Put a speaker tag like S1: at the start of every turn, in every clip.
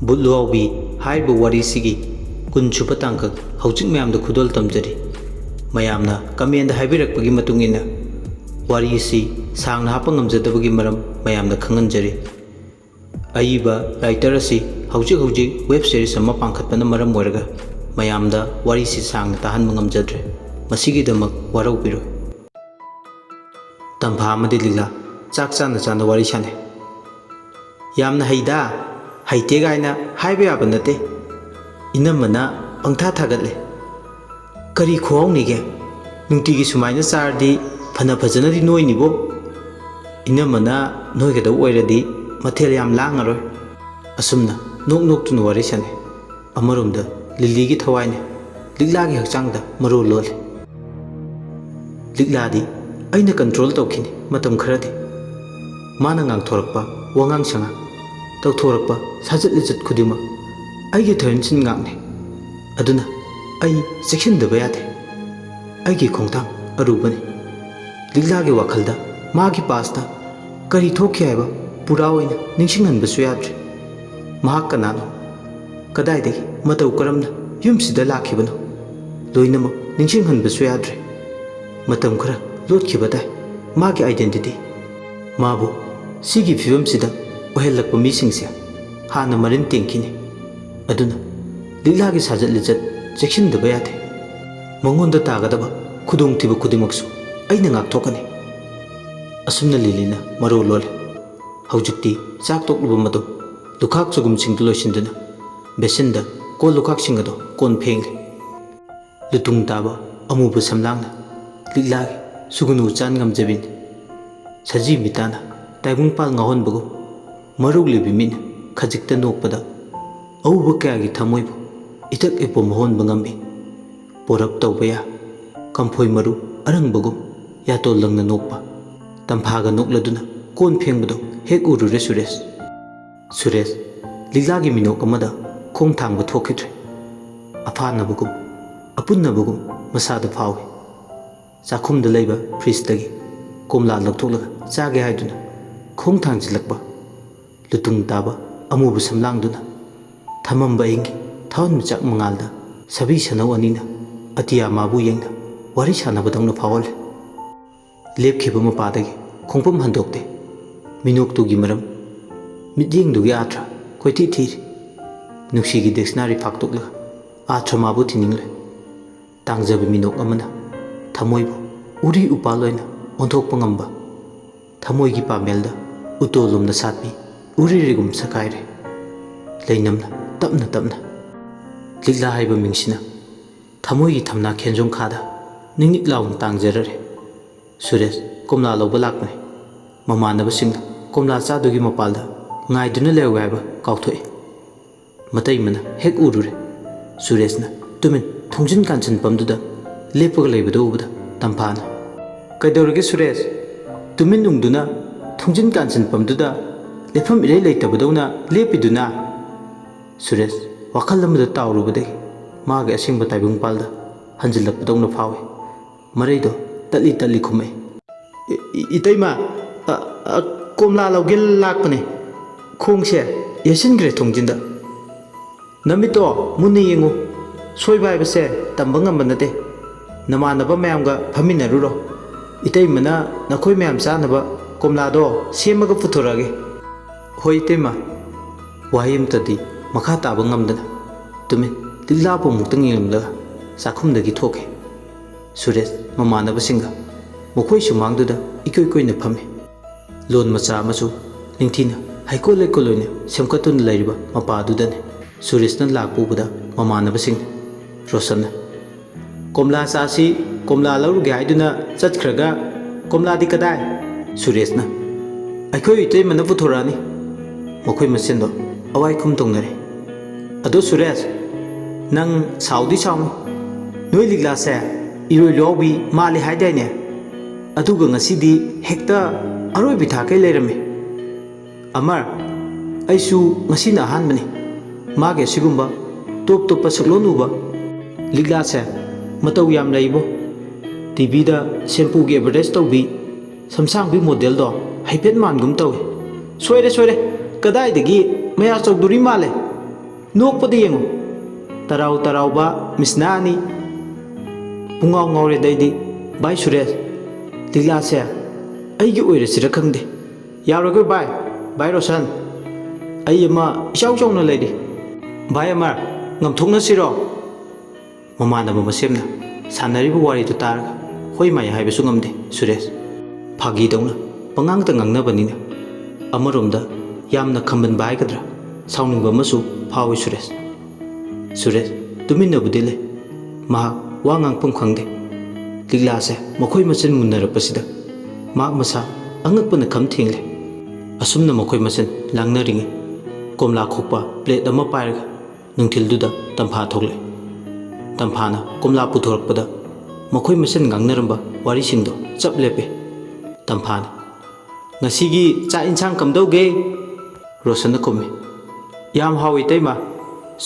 S1: ꯕꯨꯠꯂꯨꯍꯥꯎꯕꯤ ꯍꯥꯏꯔꯤꯕ ꯋꯥꯔꯤꯁꯤꯒꯤ ꯀꯨꯟꯁꯨꯕ ꯇꯥꯡꯀꯛ ꯍꯧꯖꯤꯛ ꯃꯌꯥꯝꯗ ꯈꯨꯗꯣꯜ ꯇꯝꯖꯔꯤ꯫ ꯃꯌꯥꯝꯅ ꯀꯃꯦꯟꯗ ꯍꯥꯏꯕꯤꯔꯛꯄꯒꯤ ꯃꯇꯨꯡ ꯏꯟꯅ ꯋꯥꯔꯤ ꯑꯁꯤ ꯁꯥꯡꯅ ꯍꯥꯞꯄ ꯉꯝꯖꯗꯕꯒꯤ ꯃꯔꯝ ꯃꯌꯥꯝꯗ ꯈꯪꯍꯟꯖꯔꯤ꯫ ꯑꯏꯕ ꯔꯥꯏꯇꯔ ꯑꯁꯤ ꯍꯧꯖꯤꯛ ꯋꯦꯕ ꯁꯤꯔꯤꯁ ꯑꯃ ꯄꯥꯡꯈꯠꯄꯅ ꯃꯔꯝ ꯑꯣꯏꯔꯒ ꯃꯌꯥꯝꯗ ꯋꯥꯔꯤꯁꯤ ꯁꯥꯡꯅ ꯇꯥꯍꯟꯕ ꯉꯝꯖꯗ꯭ꯔꯦ꯫ ꯃꯁꯤꯒꯤꯗꯃꯛ ꯋꯥꯔꯧꯕꯤꯔꯣꯏ꯫ ꯇꯝꯐꯥ ꯑꯃꯗꯤ ꯂꯤꯛꯂꯥ ꯆꯥꯛ ꯆꯥꯅ ꯆꯥꯅ ꯋꯥꯔꯤ ꯁꯥꯟꯅꯩ꯫ ꯌꯥꯝꯅ ꯍꯩꯗ ꯍꯩꯇꯦ ꯀꯥꯏꯅ ꯍꯥꯏꯕ ꯌꯥꯕ ꯅꯠꯇꯦ꯫ ꯏꯅꯝꯃꯅ ꯄꯪꯊꯥ ꯊꯥꯒꯠꯂꯦ꯫ ꯀꯔꯤ ꯈꯨꯍꯥꯎꯅꯤꯒꯦ? ꯅꯨꯡꯇꯤꯒꯤ ꯁꯨꯃꯥꯏꯅ ꯆꯥꯔꯗꯤ ꯐꯖꯅꯗꯤ ꯅꯣꯏꯅꯤꯕꯣ꯫ ꯏꯅꯝꯃꯅ ꯅꯣꯏꯒꯗꯧ ꯑꯣꯏꯔꯗꯤ ꯃꯊꯦꯜ ꯌꯥꯝ ꯂꯥꯡꯉꯔꯣꯏ꯫ ꯑꯁꯨꯝꯅ ꯅꯣꯛꯇꯨꯅ ꯋꯥꯔꯤ ꯁꯥꯟꯅꯩ꯫ ꯑꯃꯔꯣꯝꯗ ꯂꯤꯂꯤꯒꯤ ꯊꯋꯥꯏꯅ ꯂꯤꯛꯂꯥꯒꯤ ꯍꯛꯆꯥꯡꯗ ꯃꯔꯨ ꯂꯣꯜꯂꯤ꯫ ꯂꯤꯛꯂꯥꯗꯤ ꯑꯩꯅ ꯀꯟꯇ꯭ꯔꯣꯜ ꯇꯧꯈꯤꯅꯤ ꯃꯇꯝ ꯈꯔꯗꯤ꯫ ꯃꯥꯅ ꯉꯥꯡꯊꯣꯔꯛꯄ ꯋꯥꯉꯥꯡ ꯁꯉꯥꯡ, ꯇꯧꯊꯣꯔꯛꯄ ꯁꯥꯖꯠ ꯂꯤꯆꯠ ꯈꯨꯗꯤꯡꯃꯛ ꯑꯩꯒꯤ ꯊꯣꯏꯅꯁꯤꯟ ꯉꯥꯛꯅꯤ꯫ ꯑꯗꯨꯅ ꯑꯩ ꯆꯦꯛꯁꯤꯟꯗꯕ ꯌꯥꯗꯦ꯫ ꯑꯩꯒꯤ ꯈꯣꯡꯊꯥꯡ ꯑꯔꯨꯕꯅꯤ꯫ ꯂꯤꯛꯂꯥꯒꯤ ꯋꯥꯈꯜꯗ ꯃꯥꯒꯤ ꯄꯥꯁꯇ ꯀꯔꯤ ꯊꯣꯛꯈꯤ ꯍꯥꯏꯕ ꯄꯨꯔꯥ ꯑꯣꯏꯅ ꯅꯤꯡꯁꯤꯡꯍꯟꯕꯁꯨ ꯌꯥꯗ꯭ꯔꯦ꯫ ꯃꯍꯥꯛ ꯀꯅꯥꯅꯣ? ꯀꯗꯥꯏꯗꯒꯤ ꯃꯇꯧ ꯀꯔꯝꯅ ꯌꯨꯝꯁꯤꯗ ꯂꯥꯛꯈꯤꯕꯅꯣ? ꯂꯣꯏꯅꯃꯛ ꯅꯤꯡꯁꯤꯡꯍꯟꯕꯁꯨ ꯌꯥꯗ꯭ꯔꯦ꯫ ꯃꯇꯝ ꯈꯔ ꯂꯣꯠꯈꯤꯕ ꯇꯥꯏ ꯃꯥꯒꯤ ꯑꯥꯏꯗꯦꯟꯇꯤꯇꯤ꯫ ꯃꯥꯕꯨ ꯁꯤꯒꯤ ꯐꯤꯕꯝꯁꯤꯗ ꯑꯣꯏꯍꯜꯂꯛꯄ ꯃꯤꯁꯤꯡꯁꯦ ꯍꯥꯟꯅ ꯃꯔꯤꯟ ꯇꯦꯡꯈꯤꯅꯤ꯫ ꯑꯗꯨꯅ ꯂꯤꯛꯂꯥꯒꯤ ꯁꯥꯖꯠ ꯂꯤꯆꯠ ꯆꯦꯛꯁꯤꯟꯗꯕ ꯌꯥꯗꯦ꯫ ꯃꯉꯣꯟꯗ ꯇꯥꯒꯗꯕ ꯈꯨꯗꯣꯡꯊꯤꯕ ꯈꯨꯗꯤꯡꯃꯛꯁꯨ ꯑꯩꯅ ꯉꯥꯛꯊꯣꯛꯀꯅꯤ꯫ ꯑꯁꯨꯝꯅ ꯂꯤꯂꯤꯅ ꯃꯔꯣꯜ ꯂꯣꯜꯂꯤ꯫ ꯍꯧꯖꯤꯛꯇꯤ ꯆꯥꯛ ꯇꯣꯛꯂꯕ ꯃꯇꯨꯡ ꯂꯨꯈꯥꯛ ꯆꯒꯨꯝꯁꯤꯡꯗꯨ ꯂꯣꯏꯁꯤꯟꯗꯨꯅ ꯕꯦꯁꯤꯟꯗ ꯀꯣꯜ ꯂꯨꯈꯥꯛꯁꯤꯡ ꯑꯗꯨ ꯀꯣꯟ ꯐꯦꯡꯂꯤ꯫ ꯂꯨꯇꯨꯡ ꯇꯥꯕ ꯑꯃꯨꯕ ꯁꯝꯂꯥꯡꯅ ꯂꯤꯛꯂꯥꯒꯤ ꯁꯨꯒꯨꯅꯨ ꯆꯥꯟ ꯉꯝꯖꯕꯤꯅꯤ꯫ ꯁꯖꯤ ꯃꯤꯇꯥꯅ ꯇꯥꯏꯕꯪꯄꯥꯜ ꯉꯥꯎꯍꯟꯕꯒꯨꯝ ꯃꯔꯧꯂꯤꯕꯤ ꯃꯤꯠꯅ ꯈꯖꯤꯛꯇ ꯅꯣꯛꯄꯗ ꯑꯎꯕ ꯀꯌꯥꯒꯤ ꯊꯃꯣꯏꯕꯨ ꯏꯊꯛ ꯏꯄꯣꯝ ꯍꯣꯟꯕ ꯉꯝꯃꯤ꯫ ꯄꯣꯔꯞ ꯇꯧꯕ ꯌꯥ ꯀꯝꯐꯣꯏ ꯃꯔꯨ ꯑꯔꯪꯕꯒꯨꯝ ꯌꯥꯇꯣꯜ ꯂꯪꯅ ꯅꯣꯛꯄ ꯇꯝꯐꯥꯒ ꯅꯣꯛꯂꯗꯨꯅ ꯀꯣꯟ ꯐꯦꯡꯕꯗꯣ ꯍꯦꯛ ꯎꯔꯨꯔꯦ ꯁꯨꯔꯦꯁ ꯂꯤꯛꯂꯥꯒꯤ ꯃꯤꯅꯣꯛ ꯑꯃꯗ ꯈꯣꯡ ꯊꯥꯡꯕ ꯊꯣꯛꯈꯤꯗ꯭ꯔꯦ꯫ ꯑꯐꯥꯅꯕꯒꯨꯝ ꯑꯄꯨꯟꯅꯕꯒꯨꯝ ꯃꯁꯥꯗ ꯐꯥꯎꯏ꯫ ꯆꯥꯛꯈꯨꯝꯗ ꯂꯩꯕ ꯐ꯭ꯔꯤꯖꯇꯒꯤ ꯀꯣꯝꯂꯥ ꯂꯧꯊꯣꯛꯂꯒ ꯆꯥꯒꯦ ꯍꯥꯏꯗꯨꯅ ꯈꯣꯡ ꯊꯥꯡꯖꯤꯜꯂꯛꯄ ꯂꯨꯇꯨꯡ ꯇꯥꯕ ꯑꯃꯨꯕ ꯁꯝꯂꯥꯡꯗꯨꯅ ꯊꯝꯃꯝꯕ ꯑꯩꯒꯤ ꯊꯋꯥꯟꯃꯤꯆꯥꯛ ꯃꯉꯥꯜꯗ ꯁꯕꯤ ꯁꯅꯧ ꯑꯅꯤꯅ ꯑꯇꯤꯌꯥ ꯃꯥꯕꯨ ꯌꯦꯡꯅ ꯋꯥꯔꯤ ꯁꯥꯟꯅꯕꯗꯧꯅ ꯐꯥꯎꯍꯜꯂꯤ꯫ ꯂꯦꯞꯈꯤꯕ ꯃꯄꯥꯗꯒꯤ ꯈꯣꯡꯐꯝ ꯍꯟꯗꯣꯛꯇꯦ꯫ ꯃꯤꯅꯣꯛꯇꯨꯒꯤ ꯃꯔꯝ, ꯃꯤꯠꯌꯦꯡꯗꯨꯒꯤ ꯑꯥꯔꯊ ꯀꯣꯏꯊꯤ ꯊꯤꯔꯤ꯫ ꯅꯨꯡꯁꯤꯒꯤ ꯗꯤꯛꯁꯅꯥꯔꯤ ꯐꯥꯛꯇꯣꯛꯂꯒ ꯑꯥꯔꯊ ꯃꯥꯕꯨ ꯊꯤꯅꯤꯡꯂꯦ꯫ ꯇꯥꯡꯖꯕ ꯃꯤꯅꯣꯛ ꯑꯃꯅ ꯊꯃꯣꯏꯕꯨ ꯎꯔꯤ ꯎꯄꯥꯜ ꯑꯣꯏꯅ ꯑꯣꯟꯊꯣꯛꯄ ꯉꯝꯕ ꯊꯃꯣꯏꯒꯤ ꯄꯥꯃꯦꯜꯗ ꯎꯇꯣꯂꯣꯝꯅ ꯁꯥꯠꯄꯤ ꯎꯔꯤꯔꯤꯒꯨꯝ ꯁꯛꯀꯥꯏꯔꯦ꯫ ꯂꯩꯅꯝꯅ ꯇꯞꯅ ꯂꯤꯛꯂꯥ ꯍꯥꯏꯕ ꯃꯤꯡꯁꯤꯅ ꯊꯃꯣꯏꯒꯤ ꯊꯝꯅꯥ ꯈꯦꯟꯖꯣꯡꯈꯥꯗ ꯅꯤꯛꯅꯤꯛ ꯂꯥꯎꯅ ꯇꯥꯡꯖꯔꯔꯦ꯫ ꯁꯨꯔꯦꯁ ꯀꯣꯝꯂꯥ ꯂꯧꯕ ꯂꯥꯛꯄꯅꯤ꯫ ꯃꯃꯥꯟꯅꯕꯁꯤꯡꯅ ꯀꯣꯝꯂꯥ ꯆꯥꯗꯨꯒꯤ ꯃꯄꯥꯜꯗ ꯉꯥꯏꯗꯨꯅ ꯂꯩꯍꯧꯏ ꯍꯥꯏꯕ ꯀꯥꯎꯊꯣꯛꯏ꯫ ꯃꯇꯩꯃꯅ ꯍꯦꯛ ꯎꯔꯨꯔꯦ꯫ ꯁꯨꯔꯦꯁꯅ ꯇꯨꯃꯤꯟ ꯊꯣꯡꯖꯤꯟ ꯀꯥꯟꯁꯤꯟꯐꯝꯗꯨꯗ ꯂꯦꯞꯄꯒ ꯂꯩꯕꯗꯨ ꯎꯕꯗ ꯇꯝꯐꯥꯅ "ꯀꯩꯗꯧꯔꯒꯦ ꯁꯨꯔꯦꯁ? ꯇꯨꯃꯤꯟ ꯎꯪꯗꯨꯅ ꯊꯣꯡꯖꯤꯟ ꯀꯥꯟꯁꯤꯟꯐꯝꯗꯨꯗ ꯂꯦꯞꯐꯝ ꯏꯔꯩ ꯂꯩꯇꯕꯗꯧꯅ ꯂꯦꯞꯄꯤꯗꯨꯅ?" ꯁꯨꯔꯦꯁ ꯋꯥꯈꯜ ꯑꯃꯗ ꯇꯥꯎꯔꯨꯕꯗꯒꯤ ꯃꯥꯒꯤ ꯑꯁꯦꯡꯕ ꯇꯥꯏꯕꯪꯄꯥꯜꯗ ꯍꯟꯖꯤꯜꯂꯛꯄꯗꯧꯅ ꯐꯥꯎꯏ꯫ ꯃꯔꯩꯗꯣ ꯇꯠꯂꯤ ꯈꯨꯝꯃꯛꯏ꯫ "ꯏꯇꯩꯃ, ꯀꯣꯝꯂꯥ ꯂꯧꯒꯦ ꯂꯥꯛꯄꯅꯦ꯫ ꯈꯣꯡꯁꯦ ꯌꯩꯁꯤꯟꯈ꯭ꯔꯦ ꯊꯣꯡꯖꯤꯟꯗ꯫ ꯅꯃꯤꯠꯇꯣ ꯃꯨꯟꯅ ꯌꯦꯡꯉꯨ꯫ ꯁꯣꯏꯕ ꯍꯥꯏꯕꯁꯦ ꯇꯝꯕ ꯉꯝꯕ ꯅꯠꯇꯦ꯫ ꯅꯃꯥꯟꯅꯕ ꯃꯌꯥꯝꯒ ꯐꯝꯃꯤꯟꯅꯔꯨꯔꯣ꯫ ꯏꯇꯩꯃꯅ ꯅꯈꯣꯏ ꯃꯌꯥꯝ ꯆꯥꯅꯕ ꯀꯣꯝꯂꯥꯗꯣ ꯁꯦꯝꯃꯒ ꯄꯨꯊꯣꯔꯛꯑꯒꯦ." "ꯍꯣꯏ ꯏꯇꯩꯃ." ꯋꯥꯍꯩ ꯑꯃꯇꯗꯤ ꯃꯈꯥ ꯇꯥꯕ ꯉꯝꯗꯅ ꯇꯨꯃꯤꯟ ꯂꯤꯛꯂꯥꯕꯨ ꯑꯃꯨꯛꯇꯪ ꯌꯦꯡꯂꯒ ꯆꯥꯛꯈꯨꯝꯗꯒꯤ ꯊꯣꯛꯈꯤ꯫ ꯁꯨꯔꯦꯁ ꯃꯃꯥꯟꯅꯕꯁꯤꯡꯒ ꯃꯈꯣꯏ ꯁꯨꯃꯥꯡꯗꯨꯗ ꯏꯀꯣꯏ ꯀꯣꯏꯅ ꯐꯝꯃꯤ꯫ ꯂꯣꯟ ꯃꯆꯥ ꯑꯃꯁꯨ ꯅꯤꯡꯊꯤꯅ ꯍꯩꯀꯣꯜ ꯂꯩꯀꯣꯜ ꯑꯣꯏꯅ ꯁꯦꯝꯒꯠꯇꯨꯅ ꯂꯩꯔꯤꯕ ꯃꯄꯥꯗꯨꯗꯅꯤ꯫ ꯁꯨꯔꯦꯁꯅ ꯂꯥꯛꯄ ꯎꯕꯗ ꯃꯃꯥꯟꯅꯕꯁꯤꯡꯅ ꯔꯣꯁꯟꯅ "ꯀꯣꯝꯂꯥ ꯆꯥꯁꯤ ꯀꯣꯝꯂꯥ ꯂꯧꯔꯨꯒꯦ ꯍꯥꯏꯗꯨꯅ ꯆꯠꯈ꯭ꯔꯒ ꯀꯣꯝꯂꯥꯗꯤ ꯀꯗꯥꯏ?" ꯁꯨꯔꯦꯁꯅ "ꯑꯩꯈꯣꯏ ꯏꯇꯩꯃꯅ ꯄꯨꯊꯣꯔꯛꯑꯅꯤ." ꯃꯈꯣꯏ ꯃꯁꯦꯟꯗꯣ ꯑꯋꯥꯏ ꯈꯨꯝ ꯇꯧꯅꯔꯦ꯫ "ꯑꯗꯣ ꯁꯨꯔꯦꯁ, ꯅꯪ Saudi ꯁꯥꯎꯅꯨ꯫ Noi liglase iroi lobi mali haidai aduga ngasidi hekta aroi bitha kai leirame Amar aisu ngasina hanbani mage sigumba top top saklonuba liglase matau yam leibo TV da shampoo ge advertise tawbi samsang bi model do haipet man gum tawi soire kadai dagi maya chokduri male nokpadi yengo tarau ba misnani pungaw ngawre daidi bai Suresh liglase aigi oire sira khangde yaroge bai Roshan ai ama isau chawna leidi bai Amar ngamthokna siro mamana ba masemna sanaribu wari tu targa hoi mai haibesu ngamde Suresh phagi dawna pangang ta ngangna banina amaromda yamna khamban bai kadra sauningba masu phawi Suresh tuminna budile ma wa ngangpum khangde liglase makhoi machin munnarapasida ma masa angakpana kham thingle asumna makhoi machin langnaringi komla khokpa plate ama pairaga nungthilduda tampha thogle tamphana komla puthorakpada makhoi machin ngangnaramba wari singdo chap lepe tamphana ngasigi cha insang kamdauge Roshan komi yam hawi taima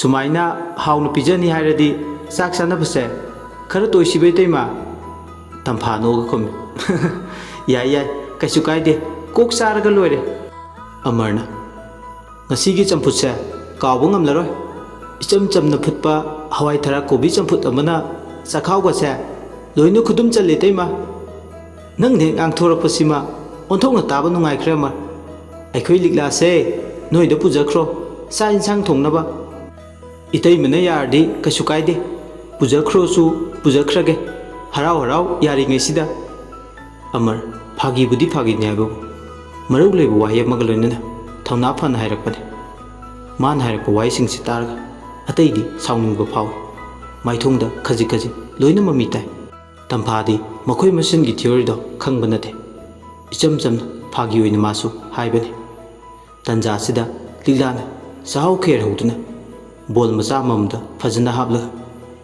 S1: sumaina hawnu pijani hairadi sak sanabase khara toisibe taima tamphano ga komi yai kaisu kaide kok saraga loire Amarna ngasigi champutse kawbu ngamlaroi icham chamna phutpa hawai thara kobi champut amana sakhawga se loinu khudum challe taima nang ne ang thorakpasima onthokna taba nungai khre Amar aikhoi liglase noida pujakhro sa insang thongnaba itai mana yardi kaisu kaide pujakhro su pujakhrage harau yari ngai sida Amar phagi budi phagi nyaibo marau leibu wahi magaloinana thawna phan hairakpane man hairakpa wahi sing si targa ataidi sauningba phawi maithongda khaji loina mami tai tamphadi makhoi masin gi theory do khangba nate icham chamna phagi oina masu haibane tanja sida liglana sahau kher hoduna bol macha mamda fajana habla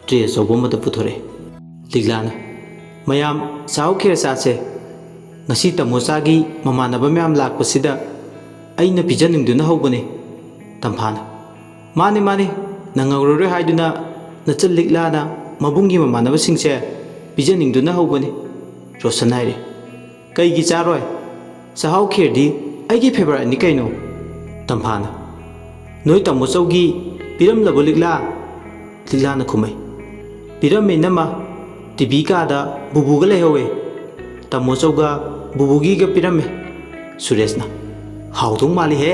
S1: tre sobomada puthore liglana mayam sahau kher sache ngasi tamosagi mamanaba myam lakpasida aina pijaningduna hobane tamphana mane nangawrore haiduna nachal liglana mabungi mamanaba singse pijaningduna hobane Roshan haire kaigi charoi sahau kherdi aigi favorite ni kaino tamphana noi tamosaugi piram labo liglana khumai piram nama TV ka da bubuga lehowe tamosauga bubugi ga pirame Sureshna haudong mali he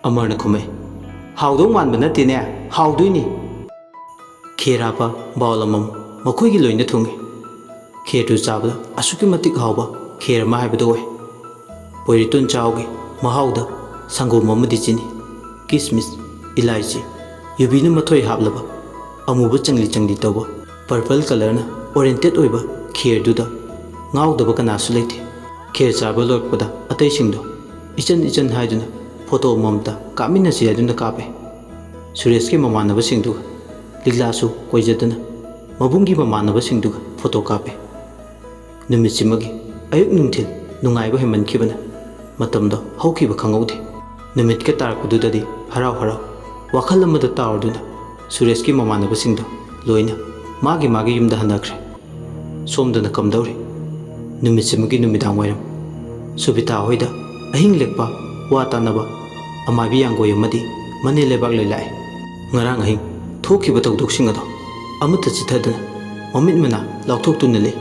S1: Amarna khumai haudong man bana tine hauduini kherapa bawlamam makhoi gi loina thungi khetu chabla asuki matik hauba kher ma haibdo we poiritun chawgi mahauda sangom amadi chini kismis ilaichi yubina mathoi hablaba amuba changli tawba purple color na oriented oiba kher duda ngawdaba kanasu leite kher chaba lokpada atai singdo ichan haiduna photo mamta kamina si aduna kape Suresh ke mamanaba singdu liglasu koijaduna mabungi mamanaba singdu photo kape numitsimagi ayuk nungthil nungaiba heman khibana matamdo haukiba khangaude numit ke tarakududadi harau wakhal amada tawduna Suresh ke mamanaba singdu loina magi yumda hanakre somdana kamdauri numitsimagi numidang wairam Subita hoida ahing lekpa watanaba amabi yangoy amadi mani lebak lelai ngarang ahing thokiba tawdok singado amata chithadana mamit mana lauthok tunale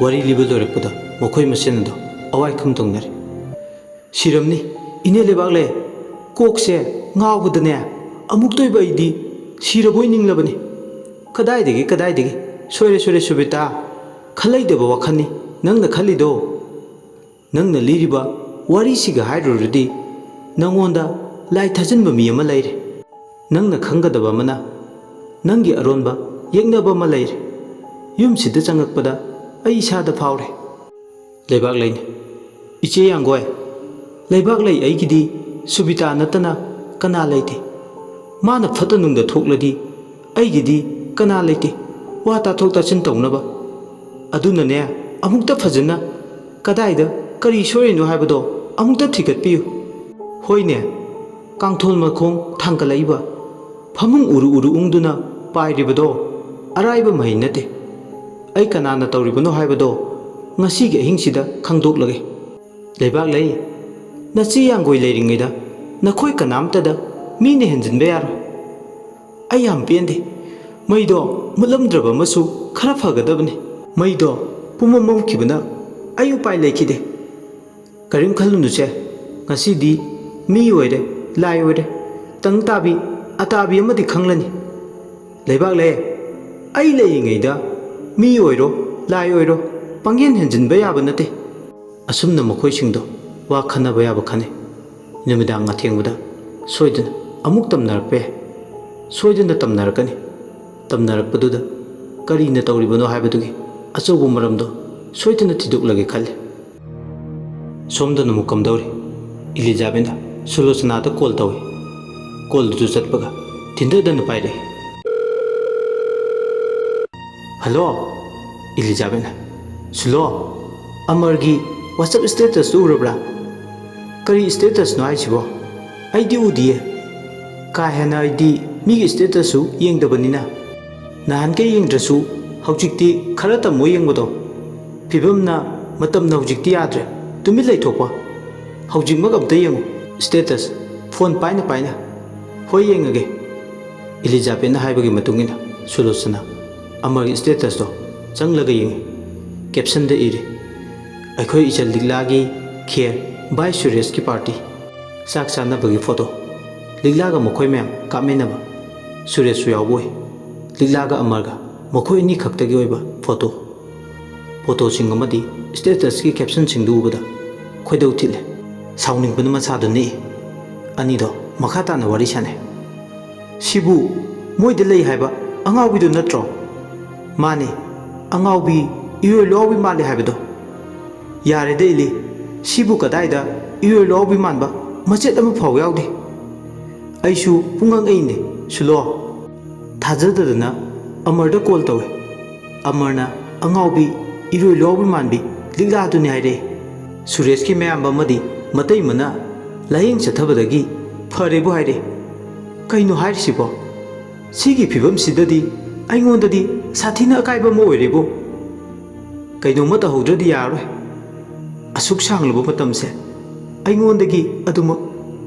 S1: wari liba lorakpada makhoi masenado awai khumtongnari siramni ine lebak le kokse ngawbudane amuk toiba idi siraboi ninglabani kadai degi soire Subita khalaidaba wakhani nangna khalido nangna liriba wari siga hairurudi nangonda lai thajinba mi ama leire nangna khangadaba mana nangi aronba yeknaba ma leire yum sida changakpada ai isada phawre lebak leine iche yangoy lebak lei aigidi Subita natana kana leite mana phatanungda thokladi aigidi ꯀꯅꯥ ꯂꯩꯇꯦ ꯋꯥ ꯇꯥꯊꯣꯛ ꯇꯥꯁꯤꯟ ꯇꯧꯅꯕ ꯑꯗꯨꯅꯅꯦ ꯑꯃꯨꯛꯇ ꯐꯖꯅ ꯀꯗꯥꯏꯗ ꯀꯔꯤ ꯁꯣꯏꯔꯤꯅꯣ ꯍꯥꯏꯕꯗꯣ ꯑꯃꯨꯛꯇ ꯊꯤꯒꯠꯄꯤꯌꯨ ꯍꯣꯏꯅꯦ ꯀꯥꯡꯊꯣꯜ ꯃꯈꯣꯡ ꯊꯥꯡꯒꯠꯂꯛꯏꯕ ꯐꯃꯨꯡ ꯎꯔꯨ ꯎꯔꯨ ꯎꯪꯗꯨꯅ ꯄꯥꯏꯔꯤꯕꯗꯣ ꯑꯔꯥꯏꯕ ꯃꯍꯩ ꯅꯠꯇꯦ ꯑꯩ ꯀꯅꯥꯅ ꯇꯧꯔꯤꯕꯅꯣ ꯍꯥꯏꯕꯗꯣ ꯉꯁꯤꯒꯤ ꯑꯍꯤꯡꯁꯤꯗ ꯈꯪꯗꯣꯛꯂꯒꯦ ꯂꯩꯕꯥꯛꯂꯩ ꯅꯆꯦ ꯌꯥꯡꯒꯣꯏ ꯂꯩꯔꯤꯉꯩꯗ ꯅꯈꯣꯏ ꯀꯅꯥꯝꯇꯗ ꯃꯤꯅ ꯍꯦꯟꯖꯤꯟꯕ ꯌꯥꯔꯣꯏ ꯑꯩ ꯌꯥꯝ ꯄꯦꯟꯗꯦ ꯃꯩꯗꯣ ꯃꯨꯠꯂꯝꯗ꯭ꯔꯕ ꯑꯃꯁꯨ ꯈꯔ ꯐꯒꯗꯕꯅꯤ ꯃꯩꯗꯣ ꯄꯨꯝꯃꯝ ꯃꯝꯈꯤꯕꯅ ꯑꯩ ꯎꯄꯥꯏ ꯂꯩꯈꯤꯗꯦ ꯀꯔꯤꯝ ꯈꯜꯂꯨꯅꯨꯁꯦ ꯉꯁꯤꯗꯤ ꯃꯤ ꯑꯣꯏꯔꯦ ꯂꯥꯏ ꯑꯣꯏꯔꯦ ꯇꯪ ꯇꯥꯕꯤ ꯑꯇꯥꯕꯤ ꯑꯃꯗꯤ ꯈꯪꯂꯅꯤ ꯂꯩꯕꯥꯛꯂꯩ ꯑꯩ ꯂꯩꯔꯤꯉꯩꯗ ꯃꯤ ꯑꯣꯏꯔꯣ ꯂꯥꯏ ꯑꯣꯏꯔꯣ ꯄꯪꯍꯦꯟ ꯍꯦꯟꯖꯤꯟꯕ ꯌꯥꯕ ꯅꯠꯇꯦ ꯑꯁꯨꯝꯅ ꯃꯈꯣꯏꯁꯤꯡꯗꯣ ꯋꯥ ꯈꯟꯅꯕ ꯌꯥꯕ ꯈꯟꯅꯩ ꯅꯨꯃꯤꯗꯥꯡ ꯑꯊꯦꯡꯕꯗ ꯁꯣꯏꯗꯅ ꯑꯃꯨꯛ ꯇꯝꯅꯔꯛꯄ ꯌꯥꯏ ꯁꯣꯏꯗꯅ ꯇꯝꯅꯔꯛꯀꯅꯤ ꯇꯝꯅꯔꯛꯄꯗꯨꯗ ꯀꯔꯤꯅ ꯇꯧꯔꯤꯕꯅꯣ ꯍꯥꯏꯕꯗꯨꯒꯤ ꯑꯆꯧꯕ ꯃꯔꯝꯗꯣ ꯁꯣꯏꯗꯅ ꯊꯤꯗꯣꯛꯂꯒꯦ ꯈꯜꯂꯤ ꯁꯣꯝꯗꯅ ꯑꯃꯨꯛ ꯀꯝꯗꯧꯔꯤ ꯏꯂꯤꯖꯥꯕꯦꯠꯅ ꯁꯨꯂꯣꯆꯅꯥꯗ ꯀꯣꯜ ꯇꯧꯏ ꯀꯣꯜꯗꯨ ꯆꯠꯄꯒ ꯊꯤꯟꯊꯗꯅ ꯄꯥꯏꯔꯛꯏ ꯍꯜꯂꯣꯏꯂꯤꯖꯥꯕꯦꯠꯅ ꯁꯨꯂꯣ ꯑꯃꯔꯒꯤ ꯋꯥꯆꯞ ꯁ꯭ꯇꯦꯇꯁꯇꯨ ꯎꯔꯕ꯭ꯔꯥ ꯀꯔꯤ ꯁ꯭ꯇꯦꯇꯁꯅꯣ ꯍꯥꯏꯁꯤꯕꯣ ꯑꯩꯗꯤ ꯎꯗꯤꯌꯦ ꯀꯥ ꯍꯦꯟꯅ ꯑꯩꯗꯤ ꯃꯤꯒꯤ ꯁ꯭ꯇꯦꯇꯁꯁꯨ ꯌꯦꯡꯗꯕꯅꯤꯅ ꯅꯍꯥꯟꯈꯩ ꯌꯦꯡꯗ꯭ꯔꯁꯨ ꯍꯧꯖꯤꯛꯇꯤ ꯈꯔ ꯇꯝꯃꯣ ꯌꯦꯡꯕꯗꯣ ꯐꯤꯕꯝꯅ ꯃꯇꯝꯅ ꯍꯧꯖꯤꯛꯇꯤ ꯌꯥꯗ꯭ꯔꯦ ꯇꯨꯃꯤꯟ ꯂꯩꯊꯣꯛꯄ ꯍꯧꯖꯤꯛꯃꯛ ꯑꯝꯇ ꯌꯦꯡꯉꯨ ꯁ꯭ꯇꯦꯇꯁ ꯐꯣꯟ ꯄꯥꯏꯅ ꯄꯥꯏꯅ ꯍꯣꯏ ꯌꯦꯡꯉꯒꯦꯏꯂꯤꯖꯥꯕꯦꯠꯅ ꯍꯥꯏꯕꯒꯤ ꯃꯇꯨꯡꯏꯟꯅ ꯁꯨꯂꯣꯆꯅꯥ ꯑꯃꯔꯒꯤ ꯁ꯭ꯇꯦꯇꯁꯇꯣ ꯆꯪꯂꯒ ꯌꯦꯡꯉꯤ ꯀꯦꯞꯁꯟꯗ ꯏꯔꯤ ꯑꯩꯈꯣꯏ ꯏꯆꯜ ꯂꯤꯛꯂꯥꯒꯤ ꯈꯦꯔ ꯕꯥꯏ ꯁꯨꯔꯦꯁꯀꯤ ꯄꯥꯔꯇꯤ ꯆꯥꯛ ꯆꯥꯅꯕꯒꯤ ꯐꯣꯇꯣ ꯂꯤꯛꯂꯥꯒ ꯃꯈꯣꯏ ꯃꯌꯥꯝ ꯀꯥꯞꯃꯤꯟꯅꯕ ꯁꯨꯔꯦꯁꯁꯨ ꯌꯥꯎꯕ ꯑꯣꯏ ꯂꯤꯛꯂꯥꯒ ꯑꯃꯔꯒ ꯃꯈꯣꯏ ꯑꯅꯤ ꯈꯛꯇꯒꯤ ꯑꯣꯏꯕ ꯐꯣꯇꯣꯁꯤꯡ ꯑꯃꯗꯤ ꯁ꯭ꯇꯦꯇꯁꯀꯤ ꯀꯦꯞꯁꯟꯁꯤꯡꯗꯨ ꯎꯕꯗ ꯈꯣꯏꯗꯧ ꯊꯤꯠꯂꯦ ꯁꯥꯎꯅꯤꯡꯕꯅ ꯃꯁꯥꯗꯨ ꯅꯤꯛꯏ ꯑꯅꯤꯗꯣ ꯃꯈꯥ ꯇꯥꯅ ꯋꯥꯔꯤ ꯁꯥꯟꯅꯩ ꯁꯤꯕꯨ ꯃꯣꯏꯗ ꯂꯩ ꯍꯥꯏꯕ ꯑꯉꯥꯎꯕꯤꯗꯨ ꯅꯠꯇ꯭ꯔꯣ ꯃꯥꯅꯦ ꯑꯉꯥꯎꯕꯤ ꯏꯔꯣꯏ ꯂꯣꯏꯕꯤ ꯃꯥꯜꯂꯦ ꯍꯥꯏꯕꯗꯣ ꯌꯥꯔꯦꯗ ꯏꯂꯤ ꯁꯤꯕꯨ ꯀꯗꯥꯏꯗ ꯏꯔꯣꯏ ꯂꯣꯏꯕꯤ ꯃꯥꯟꯕ ꯃꯆꯦꯠ ꯑꯃ ꯐꯥꯎ ꯌꯥꯎꯗꯦ ꯑꯩꯁꯨ ꯄꯨꯡꯉꯛꯏꯅꯦ ꯁꯨꯂꯣ ꯊꯥꯖꯗꯗꯅ ꯑꯃꯔꯗ ꯀꯣꯜ ꯇꯧꯏ ꯑꯃꯔꯅ ꯑꯉꯥꯎꯕꯤ ꯏꯔꯣꯏ ꯂꯣꯏꯕꯤ ꯃꯥꯟꯕꯤ ꯂꯤꯛꯂꯥꯗꯨꯅꯤ ꯍꯥꯏꯔꯛꯏ ꯁꯨꯔꯦꯁꯀꯤ ꯃꯌꯥꯝꯕ ꯑꯃꯗꯤ ꯃꯇꯩꯃꯅ ꯂꯥꯌꯦꯡ ꯆꯠꯊꯕꯗꯒꯤ ꯐꯔꯦꯕꯨ ꯍꯥꯏꯔꯛꯏ ꯀꯩꯅꯣ ꯍꯥꯏꯔꯤꯁꯤꯕꯣ ꯁꯤꯒꯤ ꯐꯤꯕꯝꯁꯤꯗꯗꯤ ꯑꯩꯉꯣꯟꯗꯗꯤ ꯁꯥꯊꯤꯅ ꯑꯀꯥꯏꯕ ꯑꯃ ꯑꯣꯏꯔꯦꯕꯨ ꯀꯩꯅꯣꯝꯃ ꯇꯧꯍꯧꯗ꯭ꯔꯗꯤ ꯌꯥꯔꯔꯣꯏ ꯑꯁꯨꯛ ꯁꯥꯡꯂꯕ ꯃꯇꯝꯁꯦ ꯑꯩꯉꯣꯟꯗꯒꯤ ꯑꯗꯨꯃꯛ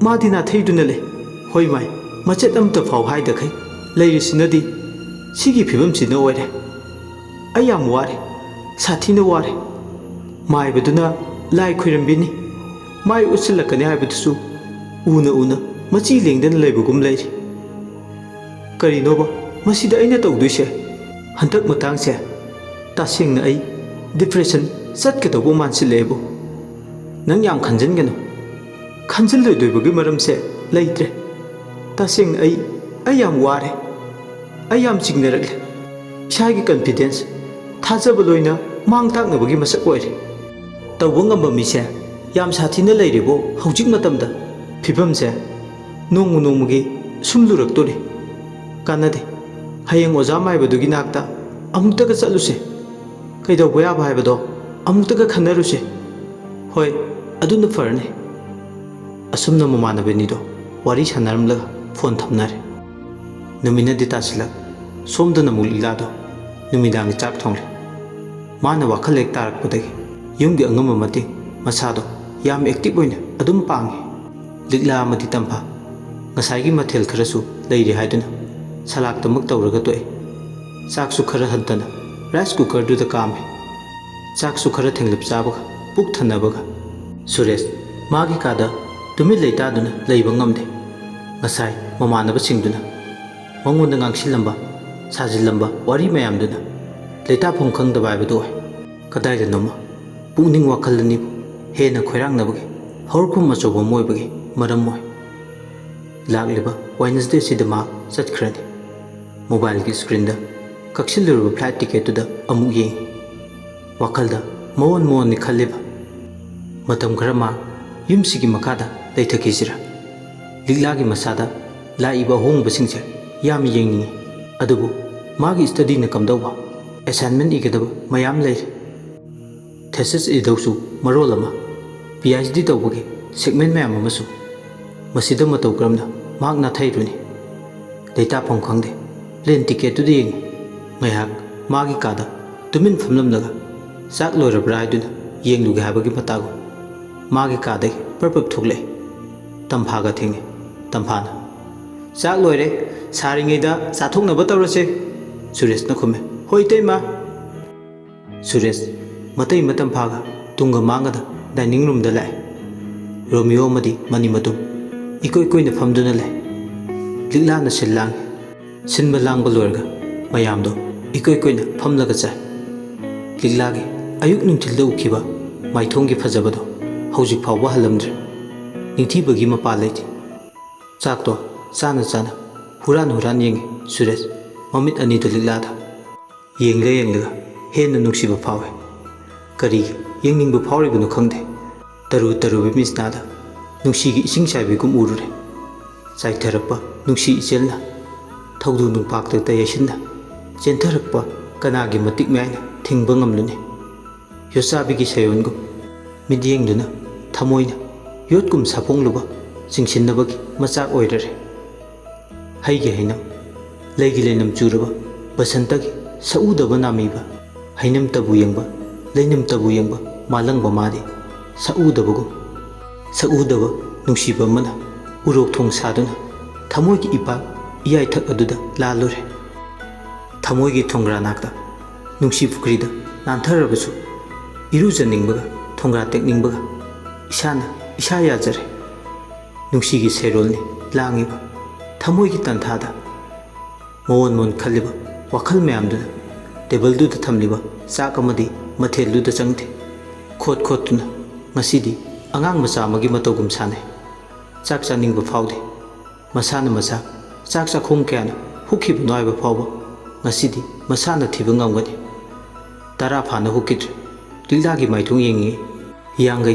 S1: ꯃꯥꯗꯤ ꯅꯥꯊꯩꯗꯨꯅ ꯂꯩ ꯍꯣꯏ ꯃꯥꯏ ꯃꯆꯦꯠ ꯑꯃꯠꯇ ꯐꯥꯎ ꯍꯥꯏꯗꯈꯩ ꯂꯩꯔꯤꯁꯤꯅꯗꯤ ꯁꯤꯒꯤ ꯐꯤꯕꯝꯁꯤꯅ ꯑꯣꯏꯔꯦ ꯑꯩ ꯌꯥꯝ ꯋꯥꯔꯦ ꯁꯥꯊꯤꯅ ꯋꯥꯔꯦ ꯃꯥꯏꯕꯗꯨꯅ ꯂꯥꯏ ꯈꯣꯏꯔꯝꯕꯤꯅꯤ ꯃꯥꯏ ꯎꯠꯁꯤꯜꯂꯛꯀꯅꯤ ꯍꯥꯏꯕꯗꯨꯁꯨ ꯎꯅ ꯎꯅ ꯃꯆꯤ ꯂꯦꯡꯗꯅ ꯂꯩꯕꯒꯨꯝ ꯂꯩꯔꯤ ꯀꯔꯤꯅꯣꯕ ꯃꯁꯤꯗ ꯑꯩꯅ ꯇꯧꯗꯣꯏꯁꯦ ꯍꯟꯗꯛ ꯃꯇꯥꯡꯁꯦ ꯇꯁꯦꯡꯅ ꯑꯩ ꯗꯤꯄ꯭ꯔꯦꯁꯟ ꯆꯠꯀꯗꯧꯕ ꯃꯥꯟꯁꯤꯜꯂꯛꯑꯦꯕꯨ ꯅꯪ ꯌꯥꯝ ꯈꯟꯖꯤꯟꯒꯅꯨ ꯈꯟꯖꯤꯜꯂꯣꯏꯗꯣꯏꯕꯒꯤ ꯃꯔꯝꯁꯦ ꯂꯩꯇ꯭ꯔꯦ ꯇꯁꯦꯡꯅ ꯑꯩ ꯌꯥꯝ ꯋꯥꯔꯦ ꯑꯩ ꯌꯥꯝ ꯆꯤꯡꯅꯔꯛꯂꯦ ꯏꯁꯥꯒꯤ ꯀꯟꯐꯤꯗꯦꯟꯁ ꯊꯥꯖꯕ ꯂꯣꯏꯅ ꯃꯥꯡ ꯇꯥꯛꯅꯕꯒꯤ ꯃꯁꯛ ꯑꯣꯏꯔꯦ ꯇꯧꯕ ꯉꯝꯕ ꯃꯤꯁꯦ ꯌꯥꯝ ꯁꯥꯊꯤꯅ ꯂꯩꯔꯤꯕꯣ ꯍꯧꯖꯤꯛ ꯃꯇꯝꯗ ꯐꯤꯕꯝꯁꯦ ꯅꯣꯡꯃ ꯅꯣꯡꯃꯒꯤ ꯁꯨꯝ ꯂꯨꯔꯛꯇꯣꯔꯤ ꯀꯥꯟꯅꯗꯦ ꯍꯌꯦꯡ ꯑꯣꯖꯥ ꯃꯥꯏꯕꯗꯨꯒꯤ ꯅꯥꯛꯇ ꯑꯃꯨꯛꯇꯒ ꯆꯠꯂꯨꯁꯦ ꯀꯩꯗꯧꯕ ꯌꯥꯕ ꯍꯥꯏꯕꯗꯣ ꯑꯃꯨꯛꯇꯒ ꯈꯟꯅꯔꯨꯁꯦ ꯍꯣꯏ ꯑꯗꯨꯅ ꯐꯔꯅꯤ ꯑꯁꯨꯝꯅ ꯃꯃꯥꯟꯅꯕꯅꯤꯗꯣ ꯋꯥꯔꯤ ꯁꯥꯟꯅꯔꯝꯂꯒ ꯐꯣꯟ ꯊꯝꯅꯔꯦ ꯅꯨꯃꯤꯠꯅꯗꯤ ꯇꯥꯁꯤꯜꯂꯛ ꯁꯣꯝꯗꯅ ꯑꯃꯨꯛ ꯂꯤꯛꯂꯥꯗꯣ ꯅꯨꯃꯤꯗꯥꯡꯒꯤ ꯆꯥꯛ ꯊꯣꯡꯂꯦ ꯃꯥꯅ ꯋꯥꯈꯜ ꯍꯦꯛ ꯇꯥꯔꯛꯄꯗꯒꯤ ꯌꯨꯝꯒꯤ ꯑꯉꯝꯕ ꯃꯇꯦꯡ ꯃꯁꯥꯗꯣ ꯌꯥꯝ ꯑꯦꯛꯇꯤꯚ ꯑꯣꯏꯅ ꯑꯗꯨꯝ ꯄꯥꯡꯉꯤ ꯂꯤꯛꯂꯥ ꯑꯃꯗꯤ ꯇꯝꯐꯥ ꯉꯁꯥꯏꯒꯤ ꯃꯊꯦꯜ ꯈꯔꯁꯨ ꯂꯩꯔꯤ ꯍꯥꯏꯗꯨꯅ ꯁꯂꯥꯛꯇꯃꯛ ꯇꯧꯔꯒ ꯇꯣꯛꯏ ꯆꯥꯛꯁꯨ ꯈꯔ ꯍꯟꯊꯅ ꯔꯥꯏꯁ ꯀꯨꯀꯔꯗꯨꯗ ꯀꯥꯝꯃꯤ ꯆꯥꯛꯁꯨ ꯈꯔ ꯊꯦꯡꯂꯞ ꯆꯥꯕꯒ ꯄꯨꯛ ꯊꯟꯅꯕꯒ ꯁꯨꯔꯦꯁ ꯃꯥꯒꯤ ꯀꯥꯗ ꯇꯨꯃꯤꯟ ꯂꯩꯇꯥꯗꯨꯅ ꯂꯩꯕ ꯉꯝꯗꯦ ꯉꯁꯥꯏ ꯃꯃꯥꯟꯅꯕꯁꯤꯡꯗꯨꯅ ꯃꯉꯣꯟꯗ ꯉꯥꯡꯁꯤꯜꯂꯝꯕ ꯁꯥꯖꯤꯜꯂꯝꯕ ꯋꯥꯔꯤ ꯃꯌꯥꯝꯗꯨꯅ ꯂꯩꯇꯥꯐꯝ ꯈꯪꯗꯕ ꯍꯥꯏꯕꯗꯨ ꯑꯣꯏ ꯀꯗꯥꯏꯗꯅꯣꯃ ꯄꯨꯛꯅꯤꯡ ꯋꯥꯈꯜ ꯑꯅꯤꯕꯨ ꯍꯦꯟꯅ ꯈꯣꯏꯔꯥꯡꯅꯕꯒꯤ ꯍꯧꯔꯛꯐꯝ ꯑꯆꯧꯕ ꯑꯃ ꯑꯣꯏꯕꯒꯤ ꯃꯔꯝ ꯑꯣꯏ ꯂꯥꯛꯂꯤꯕ ꯋꯦꯗꯅꯁꯗꯦꯁꯤꯗ ꯃꯍꯥꯛ ꯆꯠꯈ꯭ꯔꯅꯤ ꯃꯣꯕꯥꯏꯜꯒꯤ ꯁ꯭ꯀ꯭ꯔꯤꯟꯗ ꯀꯛꯁꯤꯜꯂꯨꯔꯕ ꯐ꯭ꯂꯥꯏꯠ ꯇꯤꯀꯦꯠꯇꯨꯗ ꯑꯃꯨꯛ ꯌꯦꯡꯉꯤ ꯋꯥꯈꯜꯗ ꯃꯑꯣꯟ ꯃꯑꯣꯟꯅꯤ ꯈꯜꯂꯤꯕ ꯃꯇꯝ ꯈꯔ ꯃꯥ ꯌꯨꯝꯁꯤꯒꯤ ꯃꯈꯥꯗ ꯂꯩꯊꯈꯤꯁꯤꯔꯥ ꯂꯤꯛꯂꯥꯒꯤ ꯃꯁꯥꯗ ꯂꯥꯛꯏꯕ ꯑꯍꯣꯡꯕꯁꯤꯡꯁꯦ ꯌꯥꯝ ꯌꯦꯡꯅꯤꯡꯉꯤ ꯑꯗꯨꯕꯨ मागी स्टडी न कमदौबा असाइनमेंट इगदब मयाम लेर थेसिस इदौसु मरोल अमा PhD तौबगे सेगमेंट मैम अमसु मसिदा मतौ क्रमना माग ना थैरुनी लेता फम खंगदे प्लेन टिकेट तुदे यंग मैहाक मागी कादा तुमिन फमलमलगा चाक लोरब्रा हाइदुना येंगलुगे हाबगे मतागो मागी कादे परपप थोगले तंफागा थेंगे तंफाना चाक लोरे सारिङैदा चाथोक्नबा तौरसे सुरेश न खुमे होय तैमा सुरेश मतै मतम फागा तुंगा मांगदा डाइनिंग रूम दा लाए रोमियो मदी मनी मतुम इकोय कोइना फमदुना लाए लिगलाना सिल्लांग सिनबा लांगबा लोरगा मयामदो इकोय कोइना फमलगा चाय लिगलागे अयुक नुंथिलदा उखिबा माइथोंगी फजबदो हौजिक फावबा हलमद्रे निंथीबगी मपा लेति चाकतो चाना चाना हुरान हुरान येंगे सुरेश ममित अनिदो लिगलादा येंगलगा हेन्ना नुंसिबा फावे करी येंगनिंगबा फावरिबनो खंगदे तरु तरु मिसनादा नुंसिगी इसिंग साइबेगुम उरुरे चाइथरपा नुंसि इचेलना थौदु नुंपाक्तता यसिनना चेंथरपा कनागी मतिक मैना थिंगबा ngamlune योसाबिगी सयोनगुम मिदियेंगदुना थमोइना योतकुम सापोंगलुबा चिंगसिनबगी मचाक ओइररे हैगे हैनम लेगी लेनम चुरबा बसंतगी सउदबा नामीबा हैनम तबु येंगबा लेनम तबु येंगबा मालंगबा मादे सउदबा नुंसिबा मना उरोक थोंग सादुना थमोइगी इपा इयाय थक अदुदा लालुरे थमोइगी थोंग्रा नाकदा नुंसि फुक्रीदा नांथरबसु इरुजनिंगबगा थोंग्रा टेकनिंगबगा इसाना इसा याजरे नुंसिगी सेरोलनि लांगिबा थमोइगी तंथादा मोन मोन खलिबा वखल मयामदुना टेबलदुदा थमलिबा चाक अमदी मथेलदुदा चंगते खोट खोटुना ngасidi angang macha amagi matogum sane chak chaning फाउदे मसाना मचा चाक चाखों क्या हुखी नाइब फाव ngасidi मसाना थीब ngamgani तरा फाना हुकिद्रे लिगलागी माइथुंग येंगे यांगई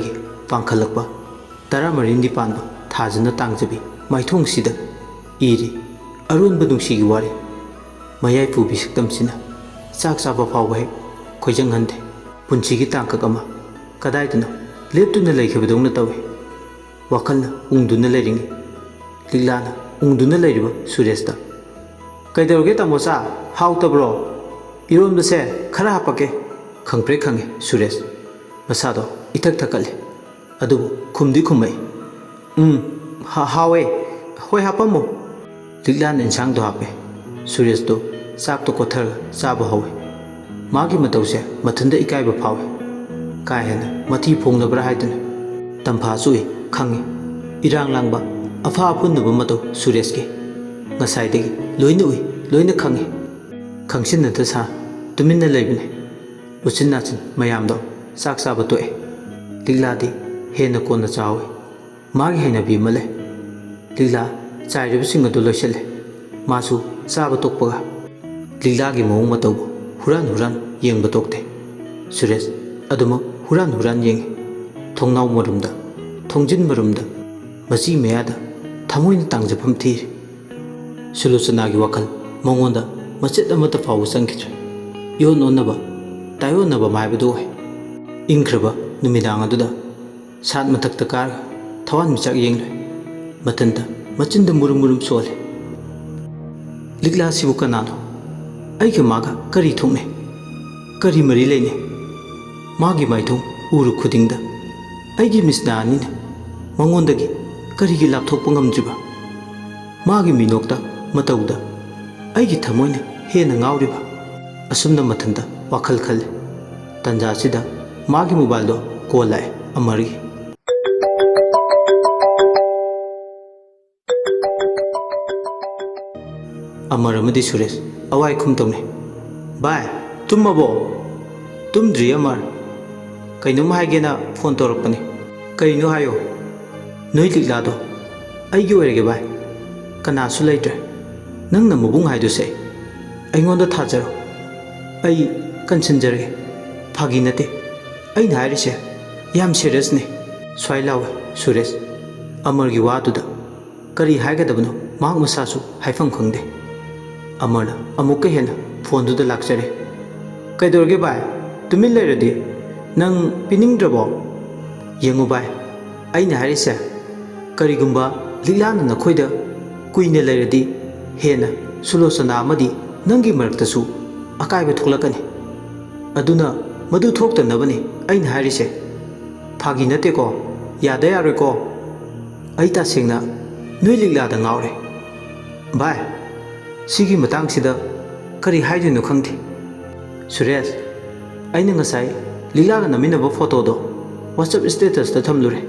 S1: पांखलकबा तरा मरिंदी पानबा थाजना तांगजबी माइथुंग सिदा इरी अरुणब नुंसिगी वारी मयाई पुबी सिक्तमसिना चाक चाबा फाव हे खोजंग हंदे पुंसिगी तांकक अमा कदाइदनो लेप्तुना लेखबदौना तवे वखलना उंगदुना लेरिंगे लिगलाना उंगदुना लेरिबा सुरेशदा कैदौरगे तमोचा हाउतब्रो इरोनबसे खरा हापके खंगप्रे खंगे सुरेश मसादो इथक थकले अदुबु खुमदी खुमै हावे होय हापमो लिगलाना इंसांगदो हापे सुरेशदो चाकतो कोथर चाबा हवे मागी मतौसे मथंदा इकाइबा फावे काहेना मथी फोंगनबरा हाइदुना तंफा चुई खंगे इरांग लांगबा अफा अपुनबा मतो सुरेश के ngसाइदगी लोइना उई लोइना खंगे खंगसिनदा सा तुमिन्ना लेबने उचिन नाचिन मयामदो चाक चाबा तोए लिगलादी हेना कोना चावे मागी हैनाबी मले लिगला चाइरबसिंग अदु लोइसले मासु चाबा तोकपगा लिगलागी मौंग मतौबो हुरान हुरान येंगबा तोकते सुरेश अदुमा हुरान हुरान येंगे थोंगनाव मरुमदा थोंजिन मरुमदा मची मेयादा थमोइना तांगजफम थीर सुलोचनागी वखल मंगोंदा मचेत अमता फाव संखिद्रे योन ओनबा तायोनबा माइबदो है इंख्रबा नुमिदांग अदुदा सात मथक्ता कार थवान मिचाक येंगले मतंदा मचिंदा मुरुम मुरुम सोले लिगला सिबु कनानो अइगे मागा करी थोंगने करी मरी लेने मागी माइथों उरु खुदिंगदा अइगे मिसनानिने मंगोंदगी करीगी लापथोकपा ngamdriba मागी मिनोकता मतौदा अइगे थमोइना हेना ngauriba असुमना मथंदा वाखल खले तंजासिदा मागी मोबाइल दो कॉल आए अमरगी अमर अमदी सुरेश अवाई खुमतौने बाय तुमबो तुमद्री अमर कईनुम हाइगेना फोन तौरपने कईनु हायो नोई लिगलादो अइगे ओइरगे बाय कनासु लेट्रे नंगना मबुंग हाइदुसे अइंगोंदा थाजरो अइ कंसनजरगे फागी नते अइना हाइरिसे याम सीरियस ने स्वाइ लावे सुरेश अमरगी वादुदा करी हाइगदबनो मांग मसासु हाइफम खंगदे ꯑꯃꯔꯅ ꯑꯃꯨꯛꯀ ꯍꯦꯟꯅ ꯐꯣꯟꯗꯨꯗ ꯂꯥꯛꯆꯔꯦ꯫ ꯀꯩꯗꯧꯔꯒꯦ ꯚꯥꯏ? ꯇꯨꯃꯤꯟ ꯂꯩꯔꯗꯤ ꯅꯪ ꯄꯤꯅꯤꯡꯗ꯭ꯔꯕꯣ? ꯌꯦꯡꯉꯨ ꯚꯥꯏ, ꯑꯩꯅ ꯍꯥꯏꯔꯤꯁꯦ ꯀꯔꯤꯒꯨꯝꯕ ꯂꯤꯛꯂꯥꯅ ꯅꯈꯣꯏꯗ ꯀꯨꯏꯅ ꯂꯩꯔꯗꯤ ꯍꯦꯟꯅ ꯁꯨꯂꯣꯆꯅꯥ ꯑꯃꯗꯤ ꯅꯪꯒꯤ ꯃꯔꯛꯇꯁꯨ ꯑꯀꯥꯏꯕ ꯊꯣꯛꯂꯛꯀꯅꯤ꯫ ꯑꯗꯨꯅ ꯃꯗꯨ ꯊꯣꯛꯇꯅꯕꯅꯤ ꯑꯩꯅ ꯍꯥꯏꯔꯤꯁꯦ꯫ ꯐꯥꯒꯤ ꯅꯠꯇꯦꯀꯣ, ꯌꯥꯗ ꯌꯥꯔꯣꯏꯀꯣ꯫ ꯑꯩ ꯇꯁꯦꯡꯅ ꯅꯣꯏ ꯂꯤꯛꯂꯥꯗ ꯉꯥꯎꯔꯦ꯫ ꯚꯥꯏ, ꯁꯤꯒꯤ ꯃꯇꯥꯡꯁꯤꯗ ꯀꯔꯤ ꯍꯥꯏꯗꯣꯏꯅꯣ ꯈꯪꯗꯦ꯫ ꯁꯨꯔꯦꯁ, ꯑꯩꯅ ꯉꯁꯥꯏ ꯂꯤꯛꯂꯥꯒ ꯅꯝꯃꯤꯟꯅꯕ ꯐꯣꯇꯣꯗꯣ ꯋꯥꯆꯞ ꯁ꯭ꯇꯦꯇꯁꯇ ꯊꯝꯂꯨꯔꯦ꯫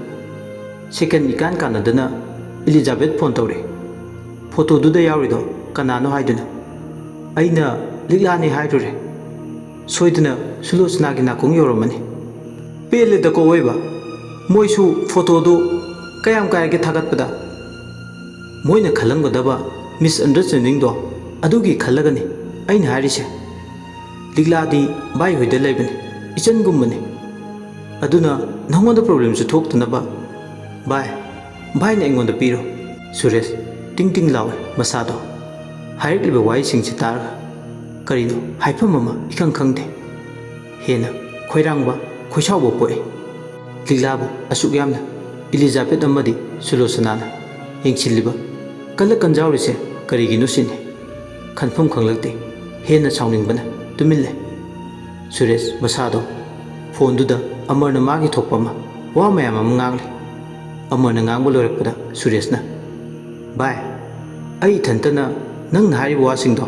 S1: ꯁꯦꯀꯦꯟ ꯏꯀꯥꯟ ꯀꯥꯟꯅꯗꯅ ꯏꯂꯤꯖꯥꯕꯦꯠ ꯐꯣꯟ ꯇꯧꯔꯛꯑꯦ꯫ ꯐꯣꯇꯣꯗꯨꯗ ꯌꯥꯎꯔꯤꯗꯣ ꯀꯅꯥꯅꯣ ꯍꯥꯏꯗꯨꯅ ꯑꯩꯅ ꯂꯤꯛꯂꯥꯅꯤ ꯍꯥꯏꯔꯨꯔꯦ꯫ ꯁꯣꯏꯗꯅ ꯁꯨꯂꯣꯆꯅꯥꯒꯤ ꯅꯥꯀꯣꯡ ꯌꯧꯔꯝꯃꯅꯤ꯫ ꯄꯦꯜꯂꯦꯗꯀꯣ ꯑꯣꯏꯕ, ꯃꯣꯏꯁꯨ ꯐꯣꯇꯣꯗꯨ ꯀꯌꯥꯝ ꯀꯥꯏꯔꯒꯦ ꯊꯥꯒꯠꯄꯗ? ꯃꯣꯏꯅ ꯈꯜꯂꯝꯒꯗꯕ ꯃꯤꯁꯑꯟꯗꯔꯁꯇꯦꯟꯗꯤꯡꯗꯣ ꯑꯗꯨꯒꯤ ꯈꯜꯂꯒꯅꯤ ꯑꯩꯅ ꯍꯥꯏꯔꯤꯁꯦ꯫ ꯂꯤꯛꯂꯥꯗꯤ ꯚꯥꯏ ꯍꯣꯏꯗ ꯂꯩꯕꯅꯤ, ꯏꯆꯟꯒꯨꯝꯕꯅꯤ꯫ ꯑꯗꯨꯅ ꯅꯉꯣꯟꯗ ꯄ꯭ꯔꯣꯕ꯭ꯂꯦꯝꯁꯨ ꯊꯣꯛꯇꯅꯕ ꯚꯥꯏꯅ ꯑꯩꯉꯣꯟꯗ ꯄꯤꯔꯣ꯫ ꯁꯨꯔꯦꯁ ꯇꯤꯡ ꯇꯤꯡ ꯂꯥꯎꯋꯦ ꯃꯁꯥꯗꯣ ꯍꯥꯏꯔꯛꯂꯤꯕ ꯋꯥꯍꯩꯁꯤꯡꯁꯤ ꯇꯥꯔꯒ꯫ ꯀꯔꯤꯅꯣ ꯍꯥꯏꯐꯝ ꯑꯃ ꯏꯈꯪ ꯈꯪꯗꯦ꯫ ꯍꯦꯟꯅ ꯈꯣꯏꯔꯥꯡꯕ ꯈꯣꯏꯁꯥꯎꯕ ꯄꯣꯛꯏ꯫ ꯂꯤꯛꯂꯥꯕꯨ ꯑꯁꯨꯛ ꯌꯥꯝꯅ ꯏꯂꯤꯖꯥꯕꯦꯠ ꯑꯃꯗꯤ ꯁꯨꯂꯣꯆꯅꯥꯅ ꯌꯦꯡꯁꯤꯜꯂꯤꯕ ꯀꯜꯂ ꯀꯟꯖꯥꯎꯔꯤꯁꯦ ꯀꯔꯤꯒꯤꯅꯣ ꯁꯤꯅꯤ ꯈꯟꯐꯝ ꯈꯪꯂꯛꯇꯦ꯫ ꯍꯦꯟꯅ ꯁꯥꯎꯅꯤꯡꯕꯅ ꯇꯨꯃꯤꯟ ꯂꯩ꯫ ꯁꯨꯔꯦꯁ ꯃꯁꯥꯗꯣ ꯐꯣꯟꯗꯨꯗ ꯑꯃꯔꯅ ꯃꯥꯒꯤ ꯊꯣꯛꯄ ꯑꯃ ꯋꯥ ꯃꯌꯥꯝ ꯑꯃ ꯉꯥꯡꯂꯤ꯫ ꯑꯃꯔꯅ ꯉꯥꯡꯕ ꯂꯣꯏꯔꯛꯄꯗ ꯁꯨꯔꯦꯁꯅ, ꯚꯥꯏ, ꯑꯩ ꯏꯊꯟꯇꯅ ꯅꯪꯅ ꯍꯥꯏꯔꯤꯕ ꯋꯥꯁꯤꯡꯗꯣ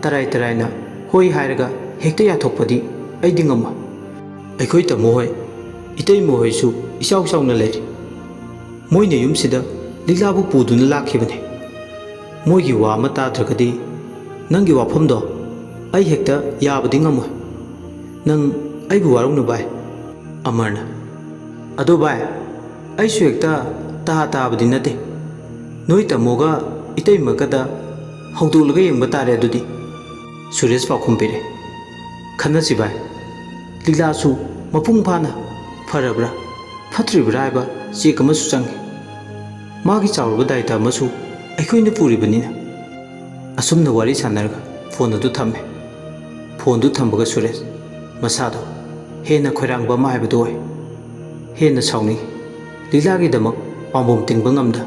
S1: ꯇꯔꯥꯏ ꯇꯔꯥꯏꯅ ꯍꯣꯏ ꯍꯥꯏꯔꯒ ꯍꯦꯛꯇ ꯌꯥꯊꯣꯛꯄꯗꯤ ꯑꯩꯗꯤ ꯉꯝꯃꯣꯏ꯫ ꯑꯩꯈꯣꯏ ꯇꯥꯃꯣ ꯍꯣꯏ, ꯏꯇꯩꯃ ꯍꯣꯏꯁꯨ ꯏꯆꯥꯎ ꯆꯥꯎꯅ ꯂꯩꯔꯤ꯫ ꯃꯣꯏꯅ ꯌꯨꯝꯁꯤꯗ ꯂꯤꯛꯂꯥꯕꯨ ꯄꯨꯗꯨꯅ ꯂꯥꯛꯈꯤꯕꯅꯤ꯫ ꯃꯣꯏꯒꯤ ꯋꯥ ꯑꯃ ꯇꯥꯗ꯭ꯔꯒꯗꯤ ꯅꯪꯒꯤ ꯋꯥꯐꯝꯗꯣ ꯑꯩ ꯍꯦꯛꯇ ꯌꯥꯕꯗꯤ ꯉꯝꯃꯣꯏ꯫ ꯅꯪ ꯑꯩꯕꯨ ꯋꯥꯔꯧꯅꯨ ꯚꯥꯏ꯫ ꯑꯃꯔꯅ, ꯑꯗꯣ ꯚꯥꯏ, ꯑꯩꯁꯨ ꯍꯦꯛꯇ ꯇꯥꯕꯗꯤ ꯅꯠꯇꯦ꯫ ꯅꯣꯏ ꯇꯥꯃꯣꯒ ꯏꯇꯩꯃꯒꯗ ꯍꯧꯗꯣꯛꯂꯒ ꯌꯦꯡꯕ ꯇꯥꯔꯦ ꯑꯗꯨꯗꯤ꯫ ꯁꯨꯔꯦꯁ ꯄꯥꯎꯈꯨꯝ ꯄꯤꯔꯦ꯫ ꯈꯟꯅꯁꯤ ꯚꯥꯏ, ꯂꯤꯛꯂꯥꯁꯨ ꯃꯄꯨꯡ ꯐꯥꯅ ꯐꯔꯕ꯭ꯔꯥ ꯐꯠꯇ꯭ꯔꯤꯕ꯭ꯔꯥ ꯍꯥꯏꯕ ꯆꯦꯛ ꯑꯃꯁꯨ ꯆꯪꯏ꯫ ꯃꯥꯒꯤ ꯆꯥꯎꯔꯕ ꯗꯥꯏꯇ ꯑꯃꯁꯨ ꯑꯩꯈꯣꯏꯅ ꯄꯨꯔꯤꯕꯅꯤꯅ꯫ ꯑꯁꯨꯝꯅ ꯋꯥꯔꯤ ꯁꯥꯟꯅꯔꯒ ꯐꯣꯟ ꯑꯗꯨ ꯊꯝꯃꯦ꯫ ꯐꯣꯟꯗꯨ ꯊꯝꯕꯒ ꯁꯨꯔꯦꯁ ꯃꯁꯥꯗꯣ ꯍꯦꯟꯅ ꯈꯣꯏꯔꯥꯡꯕ ꯑꯃ ꯍꯥꯏꯕꯗꯨ ꯑꯣꯏ꯫ ꯍꯦꯟꯅ ꯁꯥꯎꯅꯤꯡꯉꯤ꯫ ꯂꯤꯛꯂꯥꯒꯤꯗꯃꯛ ꯄꯥꯝꯕꯣꯝ ꯇꯤꯡꯕ ꯉꯝꯗ,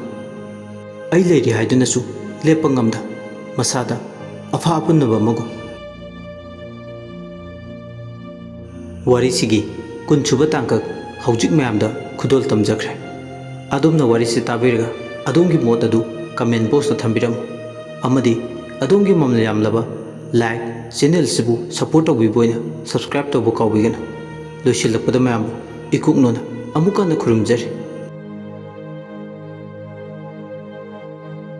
S1: ꯑꯩ ꯂꯩꯔꯤ ꯍꯥꯏꯗꯨꯅꯁꯨ ꯂꯦꯞꯄ ꯉꯝꯗ, ꯃꯁꯥꯗ ꯑꯐꯥ ꯑꯄꯨꯟꯅꯕ ꯑꯃꯒꯨꯝ꯫ ꯋꯥꯔꯤꯁꯤꯒꯤ 10ꯁꯨꯕ ꯇꯥꯡꯀꯛ ꯍꯧꯖꯤꯛ ꯃꯌꯥꯝꯗ ꯈꯨꯗꯣꯜ ꯇꯝꯖꯈ꯭ꯔꯦ꯫ ꯑꯗꯣꯝꯅ ꯋꯥꯔꯤꯁꯤ ꯇꯥꯕꯤꯔꯒ ꯑꯗꯣꯝꯒꯤ ꯃꯣꯠ ꯑꯗꯨ ꯀꯃꯦꯟ ꯕꯣꯛꯁꯇ ꯊꯝꯕꯤꯔꯝꯃꯨ꯫ ꯑꯃꯗꯤ ꯑꯗꯣꯝꯒꯤ ꯃꯃꯜ ꯌꯥꯝꯂꯕ ꯂꯥꯏꯛ, ꯆꯦꯅꯦꯜꯁꯤꯕꯨ ꯁꯄꯣꯔꯠ ꯇꯧꯕꯤꯕ ꯑꯣꯏꯅ ꯁꯕꯁꯀ꯭ꯔꯥꯏꯕ ꯇꯧꯕ ꯀꯥꯎꯕꯤꯒꯅꯨ꯫ ꯂꯣꯏꯁꯤꯜꯂꯛꯄꯗ ꯃꯌꯥꯝꯕꯨ ꯏꯀꯨꯛꯅꯣꯅ ꯑꯃꯨꯛ ꯍꯟꯅ ꯈꯨꯔꯨꯝꯖꯔꯤ꯫